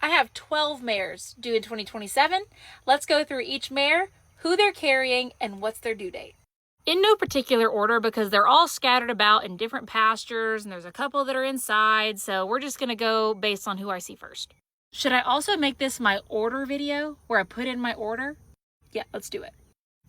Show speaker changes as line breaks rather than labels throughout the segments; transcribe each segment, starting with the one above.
I have 12 mares due in 2027. Let's go through each mare, who they're carrying, and what's their due date. In no particular order because they're all scattered about in different pastures and there's a couple that are inside, so we're just gonna go based on who I see first. Should I also make this my order video where I put in my order? Yeah, let's do it.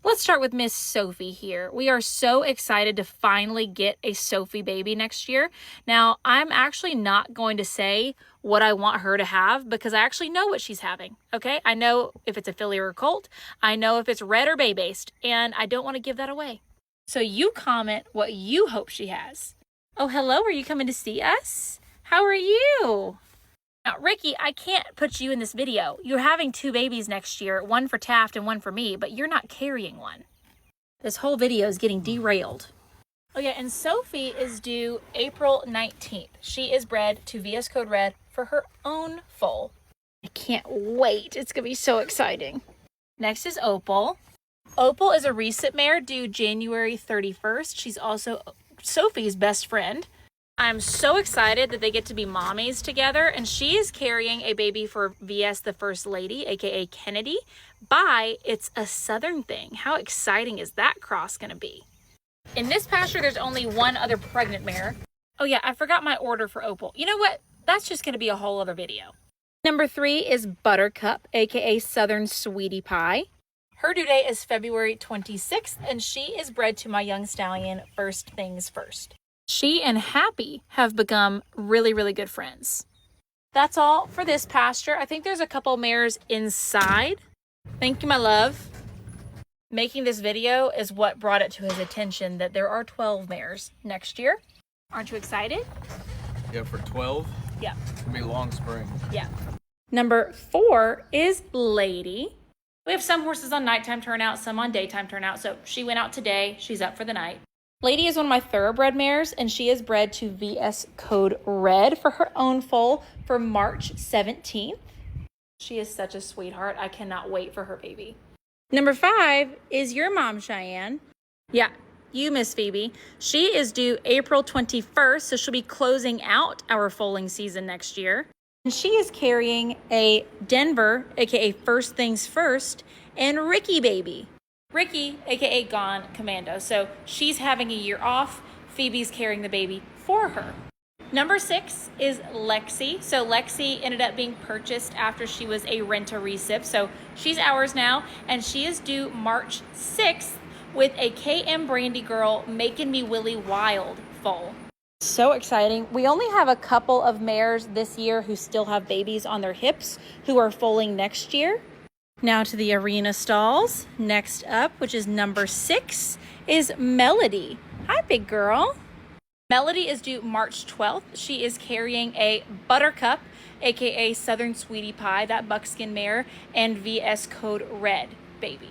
Let's start with Miss Sophie here. We are so excited to finally get a Sophie baby next year. Now, I'm actually not going to say what I want her to have because I actually know what she's having, okay? I know if it's a filly or a colt. I know if it's red or bay-based, and I don't want to give that away. So you comment what you hope she has. Oh, hello, are you coming to see us? How are you? Now, Ricky, I can't put you in this video. You're having 2 babies next year, one for Taft and one for me, but you're not carrying one. This whole video is getting derailed. Oh yeah, and Sophie is due April 19th. She is bred to VS Code Red for her own foal. I can't wait. It's gonna be so exciting. Next is Opal. Opal is a recent mare due January 31st. She's also Sophie's best friend. I'm so excited that they get to be mommies together, and she is carrying a baby for VS the First Lady, aka Kennedy, by It's a Southern Thing. How exciting is that cross gonna be? In this pasture, there's only one other pregnant mare. Oh yeah, I forgot my order for Opal. You know what? That's just gonna be a whole other video. Number 3 is Buttercup, aka Southern Sweetie Pie. Her due date is February 26th, and she is bred to my young stallion, First Things First. She and Happy have become really, really good friends. That's all for this pasture. I think there's a couple mares inside. Thank you, my love. Making this video is what brought it to his attention that there are 12 mares next year. Aren't you excited?
Yeah, for 12?
Yeah.
It's gonna be a long spring.
Yeah. Number 4 is Lady. We have some horses on nighttime turnout, some on daytime turnout. So she went out today. She's up for the night. Lady is one of my thoroughbred mares, and she is bred to VS Code Red for her own foal for March 17th. She is such a sweetheart. I cannot wait for her baby. Number 5 is your mom, Cheyenne. Yeah, you, Miss Phoebe. She is due April 21st, so she'll be closing out our foaling season next year. And she is carrying a Denver, aka First Things First, and Ricky baby. Ricky, aka Gone Commando. So she's having a year off. Phoebe's carrying the baby for her. Number 6 is Lexi. So Lexi ended up being purchased after she was a rent-a-recip. So she's ours now, and she is due March 6th with a KM Brandy Girl Making Me Willie Wild foal. So exciting. We only have a couple of mares this year who still have babies on their hips who are foaling next year. Now to the arena stalls. Next up, which is number 6, is Melody. Hi, big girl. Melody is due March 12th. She is carrying a Buttercup, aka Southern Sweetie Pie, that buckskin mare, and VS Code Red baby.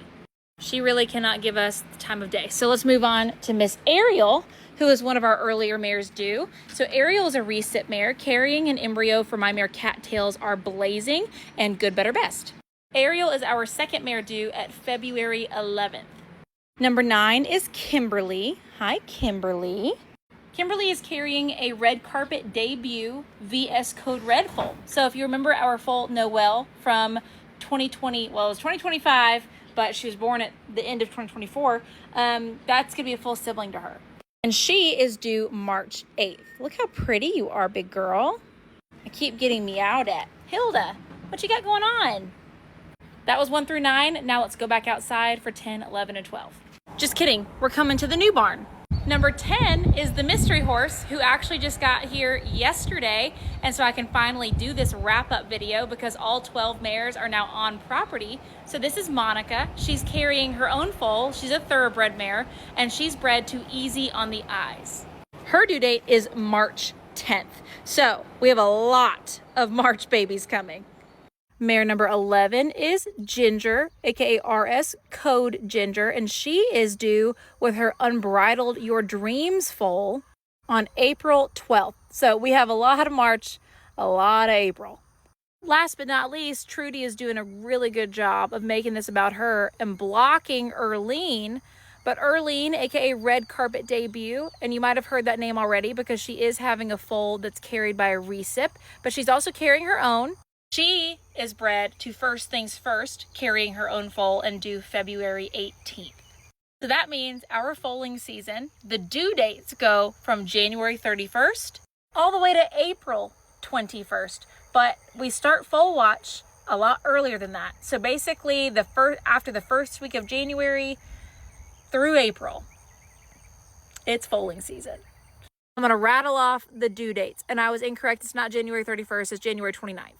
She really cannot give us the time of day. So let's move on to Miss Ariel, who is one of our earlier mares due. So Ariel is a recip mare carrying an embryo for my mare Cattails Are Blazing and Good, Better, Best. Ariel is our second mare due at February 11th. Number 9 is Kimberly. Hi, Kimberly. Kimberly is carrying a red carpet debut VS Code Red foal. So if you remember our foal Noelle from 2020, well, it was 2025, but she was born at the end of 2024. That's gonna be a full sibling to her. And she is due March 8th. Look how pretty you are, big girl. I keep getting meowed at. Hilda, what you got going on? That was 1 through 9. Now let's go back outside for 10, 11, and 12. Just kidding. We're coming to the new barn. Number 10 is the mystery horse who actually just got here yesterday. And so I can finally do this wrap-up video because all 12 mares are now on property. So this is Monica. She's carrying her own foal. She's a thoroughbred mare, and she's bred to Easy on the Eyes. Her due date is March 10th. So we have a lot of March babies coming. Mare number 11 is Ginger, aka RS Code Ginger, and she is due with her Unbridled Your Dreams foal on April 12th. So we have a lot of March, a lot of April. Last but not least, Trudy is doing a really good job of making this about her and blocking Earlene. But Earlene, aka Red Carpet Debut, and you might have heard that name already because she is having a foal that's carried by a recip, but she's also carrying her own. She is bred to First Things First, carrying her own foal, and due February 18th. So that means our foaling season, the due dates go from January 31st all the way to April 21st. But we start foal watch a lot earlier than that. So basically after the first week of January through April, it's foaling season. I'm going to rattle off the due dates. And I was incorrect. It's not January 31st. It's January 29th.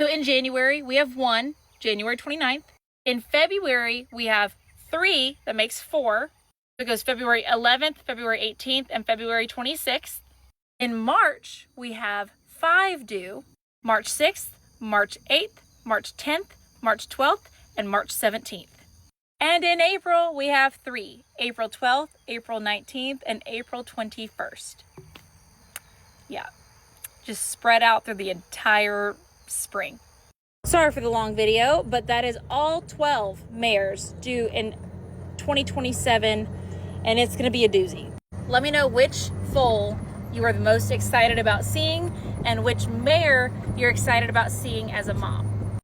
So in January, we have 1, January 29th. In February, we have 3, that makes 4. It goes February 11th, February 18th, and February 26th. In March, we have 5 due, March 6th, March 8th, March 10th, March 12th, and March 17th. And in April, we have 3, April 12th, April 19th, and April 21st. Yeah, just spread out through the entire spring. Sorry for the long video, but that is all 12 mares due in 2027, and it's going to be a doozy. Let me know which foal you are the most excited about seeing and which mare you're excited about seeing as a mom.